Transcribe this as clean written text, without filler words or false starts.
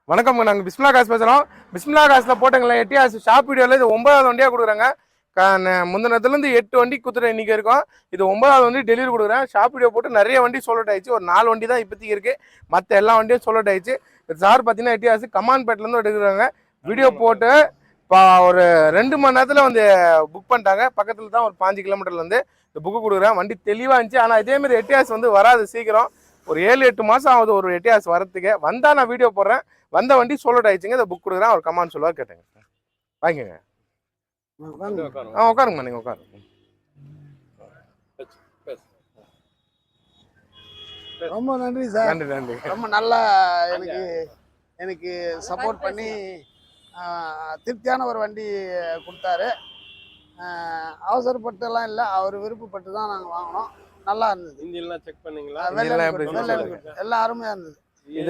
வணக்கம், நாங்கள் பிஸ்மிலா காசு பேசுகிறோம். பிஸ்மிலா காசில் போட்டங்களேன் எட்டியாஸ் ஷாப் வீடியோவில் இது 9வது வண்டியாக கொடுக்குறாங்க. முந்தினத்துலேருந்து 8 வண்டி குத்துறேன் இன்றைக்கி இருக்கும். இது 9வது வண்டி டெலிவரி கொடுக்குறேன். ஷாப் வீடியோ போட்டு நிறைய வண்டி சோல்ட் ஆயிடுச்சு. ஒரு 4 வண்டி தான் இப்போதைக்கு இருக்குது. மற்ற எல்லா வண்டியும் சோல்ட் ஆயிடுச்சு. சார் பார்த்தீங்கன்னா எட்டியாஸ் கமான்பேட்டிலேருந்து எடுக்கிறாங்க. வீடியோ போட்டு இப்போ ஒரு 2 மணி நேரத்தில் வந்து புக் பண்ணிட்டாங்க. பக்கத்தில் தான் ஒரு 5 கிலோமீட்டர்லேருந்து இந்த புக்கு கொடுக்குறேன். வண்டி தெளிவாக இருந்துச்சு. ஆனால் இதேமாரி எட்டியாஸ் வந்து வராது சீக்கிரம். ஒரு 7-8 மாதம் ஆகுது ஒரு எட்டியாஸ் வரத்துக்கு. வந்தால் நான் வீடியோ போடுறேன். வந்த வண்டி சோல்ட் ஆயிடுச்சுங்க. இதை புக் கொடுக்குறேன். அவர் கமான்னு சொல்லுவார், கேட்டேங்க. வாங்கிங்க. உட்காருங்கம்மா, நீங்கள் உட்காருங்க. ரொம்ப நன்றி சார். நன்றி நன்றி. ரொம்ப நல்லா எனக்கு சப்போர்ட் பண்ணி திருப்தியான ஒரு வண்டி கொடுத்தாரு. அவசரப்பட்டுலாம் இல்லை, அவர் விருப்பப்பட்டு தான் நாங்கள் வாங்கினோம். நல்லா இருந்தது. இன்ஜின்லாம் செக் பண்ணீங்களா? எல்லாம் அருமையாக இருந்தது. இது